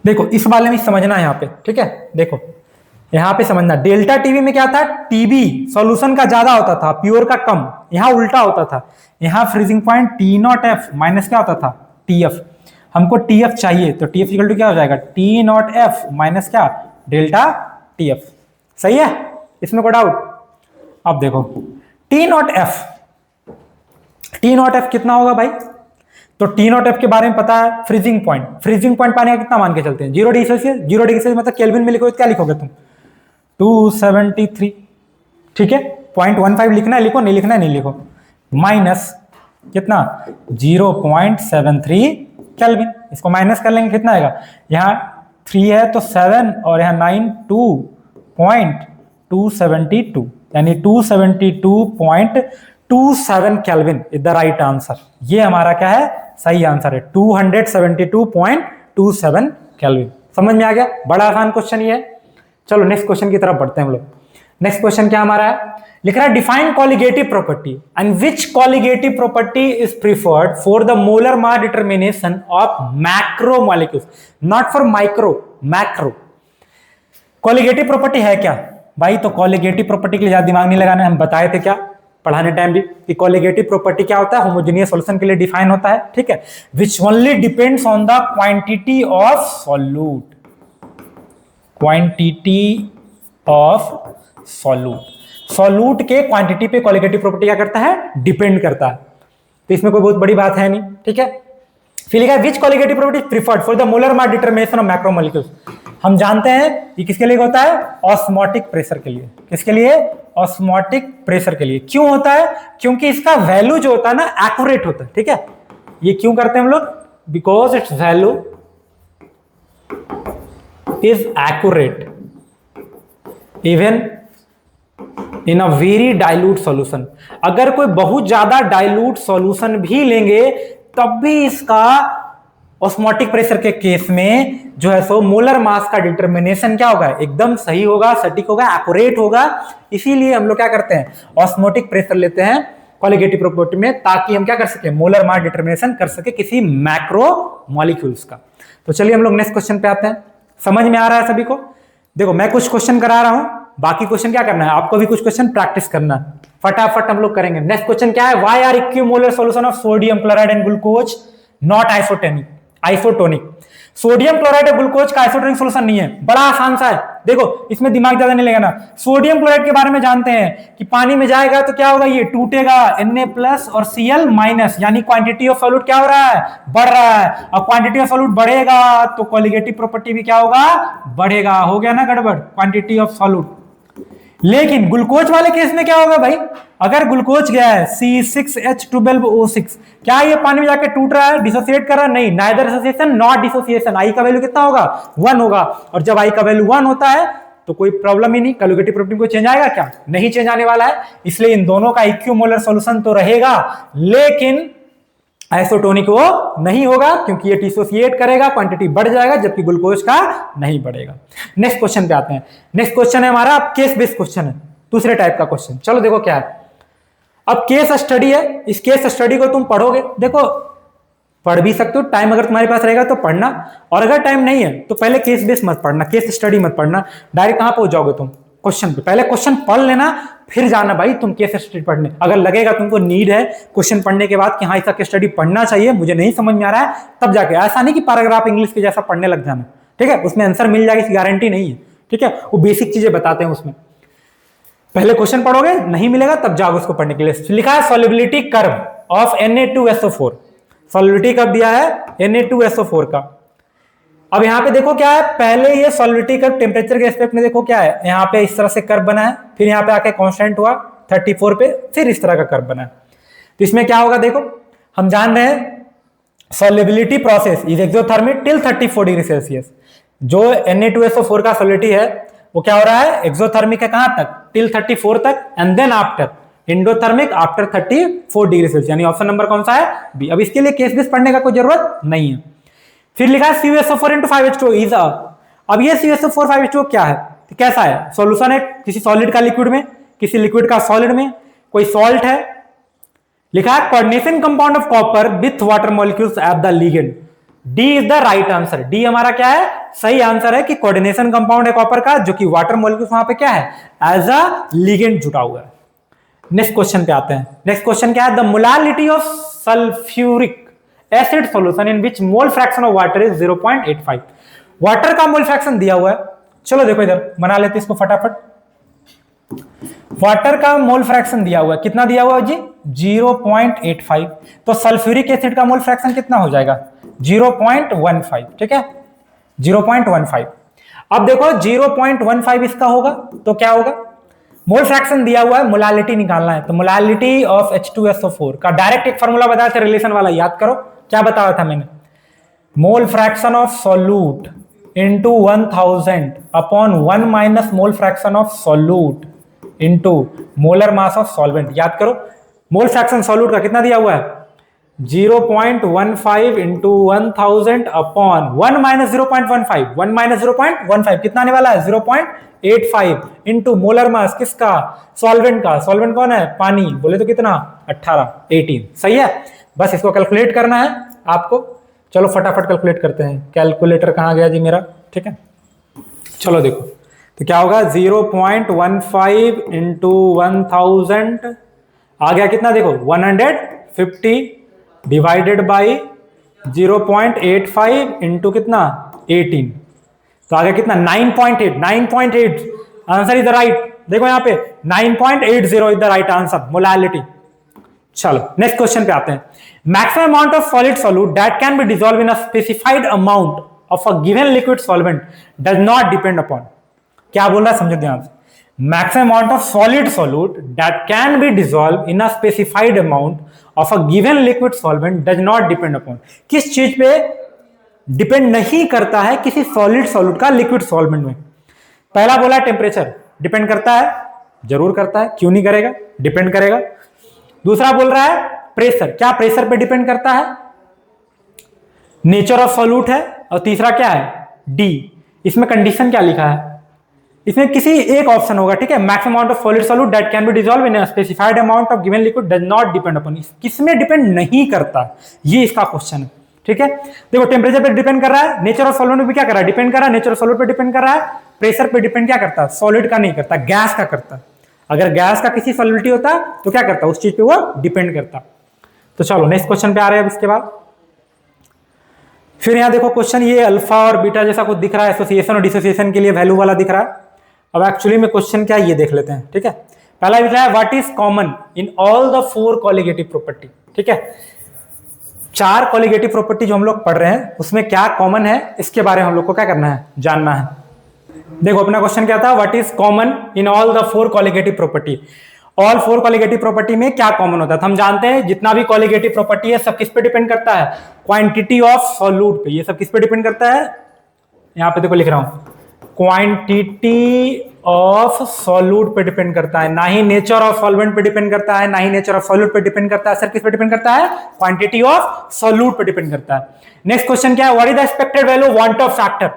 देखो इस वाले में समझना है यहाँ पे, ठीक है, देखो यहां पे समझना, डेल्टा टीबी में क्या था टीबी सॉल्यूशन का ज्यादा होता था प्योर का कम, यहां उल्टा होता था, यहां freezing point T not F minus क्या होता था टीएफ, हमको टीएफ चाहिए, तो टीएफ इक्वल टू क्या हो जाएगा टी नॉट एफ माइनस क्या डेल्टा टीएफ, सही है, इसमें कोई डाउट। अब देखो टी नॉट एफ कितना होगा भाई, तो टी नॉट एफ के बारे में पता है, फ्रीजिंग पॉइंट पाने का कितना मान के चलते हैं 0 डिग्री सेल्सियस, 0 डिग्री सेल्सियस मतलब केल्विन में लिखोगे क्या लिखोगे तुम 273, ठीक है, 0.15 लिखना है लिखो, नहीं लिखना है नहीं लिखो, माइनस कितना 0.73 केल्विन, इसको माइनस कर लेंगे कितना आएगा, यहाँ 3 है तो 7 और यहाँ 9 2.272, यानी 272.27 kelvin is the right answer, ये हमारा क्या है सही आंसर है 272.27 केल्विन। समझ में आ गया, बड़ा आसान क्वेश्चन ये है। चलो नेक्स्ट क्वेश्चन की तरफ बढ़ते हैं हम लोग। नेक्स्ट क्वेश्चन क्या हमारा है, लिख रहा है define colligative property and which colligative property is preferred for the molar mass determination of macro molecules, not for micro, macro. Colligative property है क्या भाई, तो कॉलिगेटिव प्रॉपर्टी के लिए ज्यादा दिमाग नहीं लगाना, हम बताए थे क्या पढ़ाने टाइम भी कि कोलिगेटिव प्रॉपर्टी क्या होता है, होमोजेनियस सॉल्यूशन के लिए डिफाइन होता है, ठीक है, which only depends on the quantity of solute, quantity of solute के क्वांटिटी पे कोलिगेटिव प्रॉपर्टी क्या करता है, डिपेंड करता है। तो इसमें कोई बहुत बड़ी बात है नहीं, ठीक है। फिर लिखा है which colligative property preferred for the molar mass determination of macromolecules. हम जानते हैं ये किसके लिए होता है, ऑस्मोटिक प्रेशर के लिए। किसके लिए, ऑस्मोटिक प्रेशर के लिए। क्यों होता है, क्योंकि इसका वैल्यू जो होता है ना एक्यूरेट होता है, ठीक है। ये क्यों करते हैं हम लोग, because it's value is accurate even in a very dilute solution. अगर कोई बहुत ज्यादा डाइल्यूट सॉल्यूशन भी लेंगे तब भी इसका ऑस्मोटिक प्रेशर के केस में जो है सो मोलर मास का डिटरमिनेशन क्या होगा, एकदम सही होगा, सटीक होगा, एक्यूरेट होगा। इसीलिए हम लोग क्या करते हैं, ऑस्मोटिक प्रेशर लेते हैं कोलिगेटिव प्रॉपर्टी में, ताकि हम क्या कर सके, मोलर मास डिटरमिनेशन कर सके किसी मैक्रो मॉलिक्यूल्स का। तो चलिए हम लोग नेक्स्ट क्वेश्चन पे आते हैं। समझ में आ रहा है सभी को? देखो मैं कुछ क्वेश्चन करा रहा हूं, बाकी क्वेश्चन क्या करना है, आपको भी कुछ क्वेश्चन प्रैक्टिस करना है, फटाफट हम लोग करेंगे। नेक्स्ट क्वेश्चन क्या है, why are equimolar solution of sodium chloride and glucose not isotonic. Sodium chloride और ग्लूकोज का आइसोटोनिक सॉल्यूशन नहीं है, बड़ा आसान सा है। देखो इसमें दिमाग ज्यादा नहीं लगाना। सोडियम क्लोराइड के बारे में जानते हैं कि पानी में जाएगा तो क्या होगा, ये टूटेगा, Na+ और Cl-, यानी क्वांटिटी ऑफ सॉल्यूट क्या हो रहा है, बढ़ रहा है। और क्वांटिटी ऑफ सॉल्यूट बढ़ेगा तो कोलिगेटिव प्रॉपर्टी भी क्या होगा, बढ़ेगा। हो गया ना गड़बड़, क्वांटिटी ऑफ सॉल्यूट। लेकिन ग्लूकोज वाले केस में क्या होगा भाई, अगर ग्लूकोज गया है C6H12O6, क्या ये पानी में जाकर टूट रहा है, डिसोसिएट कर रहा है, नहीं, नाइदर एसोसिएशन नॉट डिसोसिएशन। आई का वैल्यू कितना होगा, 1 होगा। और जब आई का वैल्यू 1 होता है तो कोई प्रॉब्लम ही नहीं, कोलिगेटिव प्रॉपर्टी को चेंज आएगा क्या, नहीं चेंज आने वाला है। इसलिए इन दोनों का इक्विमोलर सॉल्यूशन तो रहेगा, लेकिन आइसोटोनिक वो नहीं होगा, क्योंकि ये डिसोसिएट करेगा, क्वांटिटी बढ़ जाएगा, जबकि ग्लूकोज का नहीं बढ़ेगा। नेक्स्ट क्वेश्चन पे आते हैं। नेक्स्ट क्वेश्चन है हमारा केस बेस्ड क्वेश्चन है, दूसरे टाइप का क्वेश्चन। चलो देखो क्या है। अब केस स्टडी है, इस केस स्टडी को तुम पढ़ोगे, देखो पढ़ भी सकते हो, टाइम अगर तुम्हारे पास रहेगा तो पढ़ना, और अगर टाइम नहीं है तो पहले केस बेस मत पढ़ना, केस स्टडी मत पढ़ना, डायरेक्ट कहां पहुंच जाओगे तुम, क्वेश्चन पे। पहले क्वेश्चन पढ़ लेना, फिर जाना भाई तुम केस स्टडी पढ़ने। अगर लगेगा तुमको नीड है क्वेश्चन पढ़ने के बाद कि हाँ इसका केस स्टडी पढ़ना चाहिए, मुझे नहीं समझ में आ रहा है, तब जाके, ऐसा नहीं कि पैराग्राफ इंग्लिश के जैसा पढ़ने लग जाना, ठीक है, उसमें आंसर मिल जाएगी इसकी गारंटी नहीं है, ठीक है, वो बेसिक चीजें बताते हैं उसमें। पहले क्वेश्चन पढ़ोगे, नहीं मिलेगा तब जाओगे उसको पढ़ने के लिए। लिखा है solubility curve of Na2SO4, solubility curve दिया है Na2SO4 का। अब यहां पे देखो क्या है, पहले ये सॉल्युबिलिटी कर्व टेम्परेचर के एस्पेक्ट में देखो क्या है, यहां पे इस तरह से कर्व बना है, फिर यहां पे आके कांस्टेंट हुआ 34 पे, फिर इस तरह का कर्व बना है। तो इसमें क्या होगा, देखो हम जान रहे हैं solubility process is exothermic till 34 degree Celsius. जो Na2SO4 का सॉल्युबिलिटी है वो क्या हो रहा है, एक्सोथर्मिक है कहां तक, टिल 34 तक, and then after endothermic after 34 degree Celsius, यानी ऑप्शन नंबर कौन सा है, बी। अब इसके लिए केस बेस पढ़ने का कोई जरूरत नहीं है। फिर लिखा है CuSO4 into 5H2O is a. अब ये CuSO4 5H2O क्या है, तो कैसा है, सॉल्यूशन है किसी सॉलिड का लिक्विड में, किसी लिक्विड का सॉलिड में, कोई सॉल्ट है। लिखा है coordination compound of copper with water molecules at the ligand. D is the right answer, D हमारा क्या है, सही आंसर है कि कोऑर्डिनेशन कंपाउंड है कॉपर का, जो कि वाटर मॉलिक्यूल्स वहां पे क्या है, एज अ लिगेंड जुटा हुआ है। नेक्स्ट क्वेश्चन पे आते हैं। नेक्स्ट क्वेश्चन क्या है, the molality of sulphuric acid solution in which mole fraction of water is 0.85। Water का मोल फ्रैक्शन दिया हुआ है, चलो देखो इधर बना लेते इसको फटाफट। वाटर का मोल फ्रैक्शन दिया हुआ है, कितना दिया हुआ है जी, 0.85। तो सल्फ्यूरिक एसिड का मोल फ्रैक्शन कितना हो जाएगा, 0.15, ठीक है, 0.15। अब देखो 0.15 इसका होगा तो क्या होगा, मोल फ्रैक्शन दिया हुआ है, मोलालिटी निकालना है। तो मोलालिटी ऑफ H2SO4 का डायरेक्ट एक फॉर्मूला बताया था रिलेशन वाला, याद करो क्या बताया था मैंने, mole fraction of solute into 1000 upon 1 minus mole fraction of solute into molar mass of solvent. याद करो मोल फ्रैक्शन सॉल्यूट का कितना दिया हुआ है, 0.15 इंटू 1000 अपॉन 1 माइनस 0.15, 1 माइनस 0.15 कितना आने वाला है, 0.85 इंटू मोलर मास किसका, सॉल्वेंट का। सॉल्वेंट कौन है, पानी, बोले तो कितना, 18 सही है। बस इसको कैलकुलेट करना है आपको, चलो फटाफट कैलकुलेट करते हैं। कैलकुलेटर कहां गया जी मेरा, ठीक है, चलो देखो तो क्या होगा, 0.15 इंटू 1000 आ गया कितना देखो 150 डिवाइडेड बाई 0.85 इंटू कितना 18, तो आ गया कितना 9.8 आंसर इज द राइट। देखो यहां पे 9.80 is the right answer, molality. चलो नेक्स्ट क्वेश्चन पे आते हैं। Maximum amount of solid solute that can be dissolve in a specified amount of a given liquid solvent does not depend upon. क्या बोल रहा है समझो ध्यान से। Maximum amount of solid solute that can be dissolve in a specified amount of a given liquid solvent does not depend upon. किस चीज पे डिपेंड नहीं करता है किसी सॉलिड सोल्यूट का लिक्विड सॉल्वेंट में? पहला बोला टेम्परेचर, डिपेंड करता है, जरूर करता है, क्यों नहीं करेगा, डिपेंड करेगा। दूसरा बोल रहा है प्रेशर, क्या प्रेशर पे डिपेंड करता है? नेचर ऑफ सॉल्यूट है। और तीसरा क्या है डी, इसमें कंडीशन क्या लिखा है? इसमें किसी एक ऑप्शन होगा, ठीक है। Maximum amount of solid solute that can be dissolve in a specified amount of given liquid does not depend upon, किसमें डिपेंड नहीं करता, ये इसका क्वेश्चन है, ठीक है। देखो टेम्परेचर पे डिपेंड कर रहा है, नेचर ऑफ सॉल्वेंट पे क्या कर रहा है, डिपेंड कर रहा है, नेचर ऑफ सॉल्वेंट पे डिपेंड कर रहा है, प्रेशर पे डिपेंड क्या करता है, सॉलिड का नहीं करता, गैस का करता। अगर गैस का किसी सॉलिडिटी होता तो क्या करता, उस चीज पे वो डिपेंड करता। तो चलो नेक्स्ट क्वेश्चन पे आ रहे हैं अब इसके बाद। फिर यहां देखो क्वेश्चन, ये अल्फा और बीटा जैसा कुछ दिख रहा है, एसोसिएशन और डिसोसिएशन के लिए वैल्यू वाला दिख रहा है। अब एक्चुअली में क्वेश्चन क्या ये देख लेते हैं, ठीक है। पहला लिखा है what is common in all the 4 colligative property, ठीक है। 4 कॉलिगेटिव प्रॉपर्टी जो हम लोग पढ़ रहे हैं उसमें क्या कॉमन है, इसके बारे में हम लोग को क्या करना है, जानना है। देखो अपना क्वेश्चन क्या था, what is common in all the 4 colligative property. All 4 colligative property में क्या कॉमन होता है, हम जानते हैं जितना भी कॉलिगेटिव प्रॉपर्टी है सब किस पे डिपेंड करता है, क्वांटिटी ऑफ सॉल्यूट पे। ये सब किस पे डिपेंड करता है, यहां पे देखो लिख रहा हूं, क्वांटिटी ऑफ सॉल्यूट पे डिपेंड करता है, ना ही नेचर ऑफ सॉल्वेंट पे डिपेंड करता है, ना ही नेचर ऑफ सॉल्यूट पे डिपेंड करता है। सर किस पे डिपेंड करता है, क्वांटिटी ऑफ सॉल्यूट पे डिपेंड करता है। नेक्स्ट क्वेश्चन क्या है, what is the expected value want Hoff factor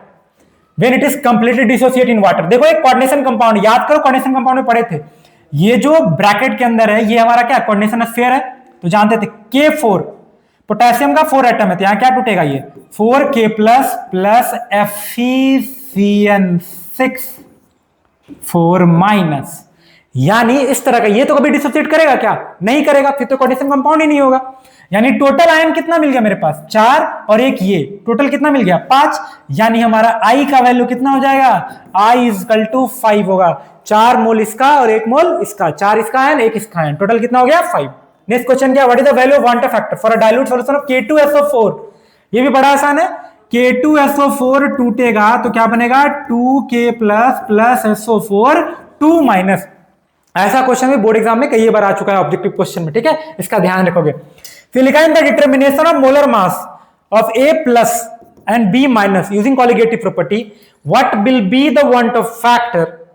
when it is completely dissociate in water. देखो एक कोऑर्डिनेशन कंपाउंड, याद करो कोऑर्डिनेशन कंपाउंड में पढ़े थे, ये जो ब्रैकेट के अंदर है ये हमारा क्या कोऑर्डिनेशन स्फीयर है, तो जानते थे K4, पोटेशियम का 4 एटम है, तो यहां क्या टूटेगा, ये 4K प्लस FeCN6 4 माइनस, यानी इस तरह का। ये तो कभी डिसोसिएट करेगा क्या, नहीं करेगा, फिर तो कोऑर्डिनेशन कंपाउंड ही नहीं होगा। यानी टोटल आयन कितना मिल गया मेरे पास, 4 और एक ये, टोटल कितना मिल गया 5। यानी हमारा I का वैल्यू कितना हो जाएगा, I इज इक्वल टू 5 होगा। 4 मोल इसका और 1 मोल इसका, 4 इसका आयन 1 इसका आयन, टोटल कितना हो गया 5। नेक्स्ट क्वेश्चन क्या, what is the value of want Hoff factor for a dilute solution of K2SO4। ये भी बड़ा आसान है, K2SO4 टूटेगा तो क्या बनेगा 2K प्लस SO4 2 माइनस। ऐसा क्वेश्चन भी बोर्ड एग्जाम में कई बार आ चुका है ऑब्जेक्टिव क्वेश्चन में, ठीक है, इसका ध्यान रखोगे। फिर लिखा है the determination of molar mass of A plus and B minus using colligative property, what will be the van't Hoff factor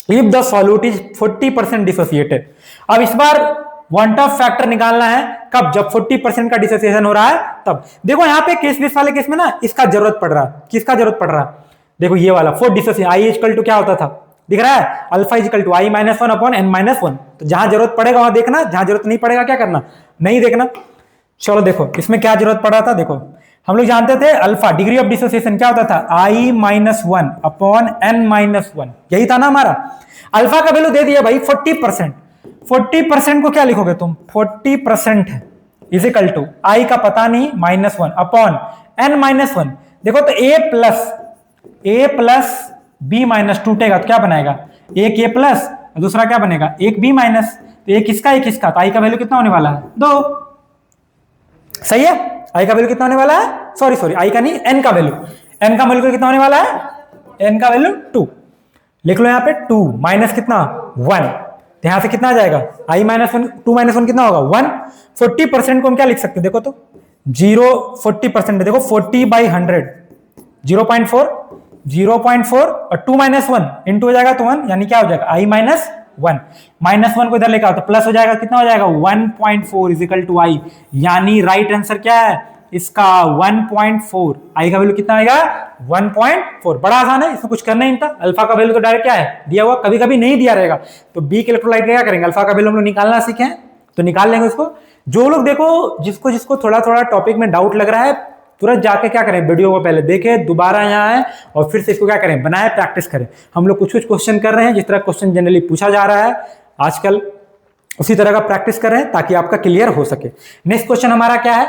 if the solute is 40% dissociated. अब इस बार वांट ऑफ फैक्टर निकालना है कब, जब 40% का डिसोसिएशन हो रहा है तब। देखो यहाँ पे केस बेस वाले केस में ना इसका जरूरत पड़ रहा है, किसका जरूरत पड़ रहा है, देखो ये वाला 4 डिसोसिएशन, I इक्वल टू क्या होता था, दिख रहा है, alpha equal to I-1 upon n-1। तो जहां जरूरत पड़ेगा वहां देखना, जहां जरूरत नहीं पड़ेगा क्या करना, नहीं देखना। चलो देखो इसमें क्या जरूरत पड़ रहा था, देखो हम लोग जानते थे अल्फा डिग्री ऑफ डिसोसिएशन क्या होता था, I-1 अपॉन n-1, यही था ना हमारा। अल्फा का वैल्यू दे दिया भाई 40%, 40% को क्या लिखोगे तुम, 40% इज इक्वल टू I का पता नहीं -1 अपॉन n-1। देखो तो A प्लस B माइनस टूटेगा तो क्या बनाएगा, एक A प्लस, दूसरा क्या बनेगा, एक B माइनस। तो एक इसका तो I का वैल्यू कितना होने वाला है 2, सही है। I का वैल्यू कितना होने वाला है, सॉरी I का नहीं, N का वैल्यू, N का वैल्यू कितना होने वाला है, N का वैल्यू 2। लिख लो यहाँ पे 2 माइनस कितना 1, तो यहां से कितना आ जाएगा I-1, 2 - 1 कितना होगा 1। 40% को हम क्या लिख सकते हैं, देखो तो 40% देखो 40/100 0.4 और 2 - 1 इंटू हो जाएगा तो 1, यानी क्या हो जाएगा I-1 -1 को इधर लेकर आओ तो प्लस हो जाएगा, कितना हो जाएगा 1.4 इज इक्वल टू I। यानी राइट आंसर क्या है इसका 1.4। I का वैल्यू कितना आएगा 1.4। बड़ा आसान है, इसमें कुछ करना ही नहीं था। अल्फा का वैल्यू तो डायरेक्ट क्या है दिया हुआ, कभी कभी नहीं दिया रहेगा तो बी के इलेक्ट्रोलाइट क्या करेंगे, अल्फा का वैल्यू हम लोग निकालना सीखे हैं तो निकाल लेंगे उसको। जो लोग देखो जिसको थोड़ा थोड़ा टॉपिक में डाउट लग रहा है तुरंत जाके क्या करें, वीडियो को पहले देखें, दोबारा यहाँ आए और फिर से इसको क्या करें, बनाए, प्रैक्टिस करें। हम लोग कुछ क्वेश्चन कर रहे हैं जिस तरह क्वेश्चन जनरली पूछा जा रहा है आजकल, उसी तरह का प्रैक्टिस करें ताकि आपका क्लियर हो सके। नेक्स्ट क्वेश्चन हमारा क्या है,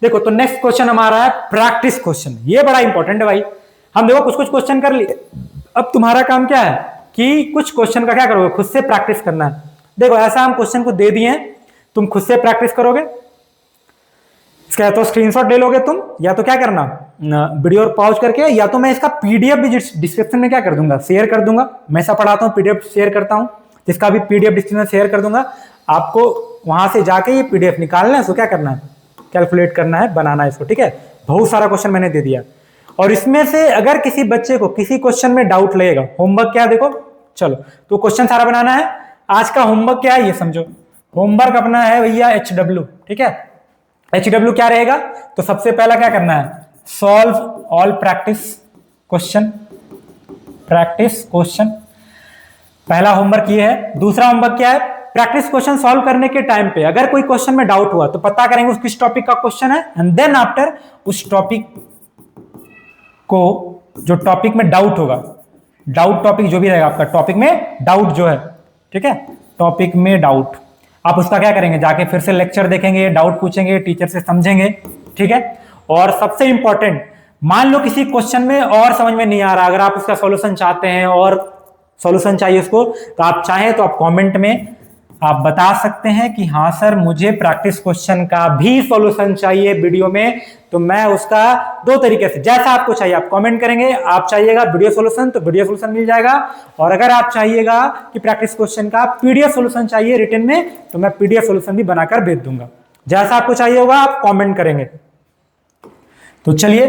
देखो तो नेक्स्ट क्वेश्चन हमारा है प्रैक्टिस क्वेश्चन। ये बड़ा इंपॉर्टेंट है भाई। हम देखो कुछ कुछ क्वेश्चन कर लिए, अब तुम्हारा काम क्या है कि कुछ क्वेश्चन का क्या करोगे, खुद से प्रैक्टिस करना है। देखो ऐसा हम क्वेश्चन को दे दिए, तुम खुद से प्रैक्टिस करोगे। इसका या तो स्क्रीनशॉट ले लोगे तुम, या तो क्या करना वीडियो पॉज करके, या तो मैं इसका पीडीएफ भी डिस्क्रिप्शन में क्या कर दूंगा, शेयर कर दूंगा। मैं ऐसा पढ़ाता हूँ, पीडीएफ शेयर करता हूँ, जिसका भी पीडीएफ डिस्क्रिप्शन में शेयर कर दूंगा। आपको वहां से जाके ये पीडीएफ निकालना है, इसको क्या करना है, कैलकुलेट करना है, बनाना है इसको, ठीक है। बहुत सारा क्वेश्चन मैंने दे दिया, और इसमें से अगर किसी बच्चे को किसी क्वेश्चन में डाउट लगेगा, होमवर्क क्या देखो, चलो तो क्वेश्चन सारा बनाना है। आज का होमवर्क क्या है ये समझो, होमवर्क अपना है भैया HW, ठीक है। HW क्या रहेगा, तो सबसे पहला क्या करना है, solve all practice question, practice question, पहला होमवर्क ये है। दूसरा होमवर्क क्या है, प्रैक्टिस क्वेश्चन सॉल्व करने के टाइम पे अगर कोई क्वेश्चन में डाउट हुआ तो पता करेंगे उस किस टॉपिक का क्वेश्चन है, एंड देन आफ्टर उस टॉपिक को, जो टॉपिक में डाउट होगा, डाउट टॉपिक जो भी रहेगा आपका, टॉपिक में डाउट जो है, ठीक है, टॉपिक में डाउट, आप उसका क्या करेंगे, जाके फिर से लेक्चर देखेंगे, डाउट पूछेंगे, टीचर से समझेंगे, ठीक है। और सबसे इंपॉर्टेंट, मान लो किसी क्वेश्चन में और समझ में नहीं आ रहा, अगर आप उसका सॉल्यूशन चाहते हैं और सॉल्यूशन चाहिए उसको, तो आप चाहें तो आप कमेंट में आप बता सकते हैं कि हाँ सर मुझे प्रैक्टिस क्वेश्चन का भी सॉल्यूशन चाहिए वीडियो में, तो मैं उसका दो तरीके से, जैसा आपको चाहिए आप कमेंट करेंगे। आप चाहिएगा वीडियो सॉल्यूशन तो वीडियो सॉल्यूशन मिल जाएगा, और अगर आप चाहिएगा कि प्रैक्टिस क्वेश्चन का पीडीएफ सॉल्यूशन चाहिए रिटन में, तो मैं पीडीएफ सॉल्यूशन भी बनाकर भेज दूंगा। जैसा आपको चाहिए होगा आप कॉमेंट करेंगे। तो चलिए,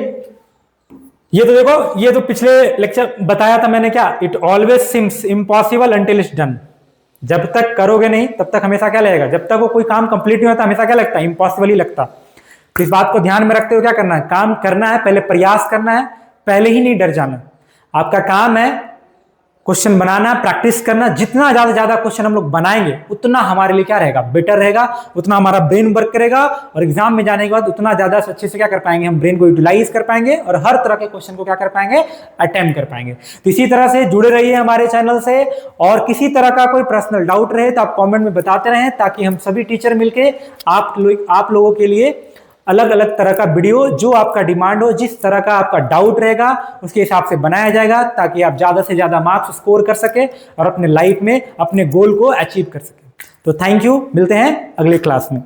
ये तो देखो, ये तो पिछले लेक्चर बताया था मैंने क्या, it always seems impossible until it's done. जब तक करोगे नहीं तब तक हमेशा क्या लगेगा, जब तक वो कोई काम कंप्लीट नहीं होता हमेशा क्या लगता है, इम्पॉसिबल ही लगता। तो इस बात को ध्यान में रखते हुए क्या करना है, काम करना है, पहले प्रयास करना है, पहले ही नहीं डर जाना। आपका काम है क्वेश्चन बनाना, प्रैक्टिस करना। जितना ज्यादा क्वेश्चन हम लोग बनाएंगे उतना हमारे लिए क्या रहेगा, बेटर रहेगा, उतना हमारा ब्रेन वर्क करेगा, और एग्जाम में जाने के बाद उतना ज्यादा अच्छे से क्या कर पाएंगे, हम ब्रेन को यूटिलाइज कर पाएंगे और हर तरह के क्वेश्चन को क्या कर पाएंगे, अटेम्प्ट कर पाएंगे। तो इसी तरह से जुड़े रहिए हमारे चैनल से, और किसी तरह का कोई पर्सनल डाउट रहे तो आप कॉमेंट में बताते रहें, ताकि हम सभी टीचर मिलके आप लोगों के लिए अलग अलग तरह का वीडियो, जो आपका डिमांड हो, जिस तरह का आपका डाउट रहेगा उसके हिसाब से बनाया जाएगा, ताकि आप ज्यादा से ज्यादा मार्क्स स्कोर कर सके और अपने लाइफ में अपने गोल को अचीव कर सके। तो थैंक यू, मिलते हैं अगले क्लास में।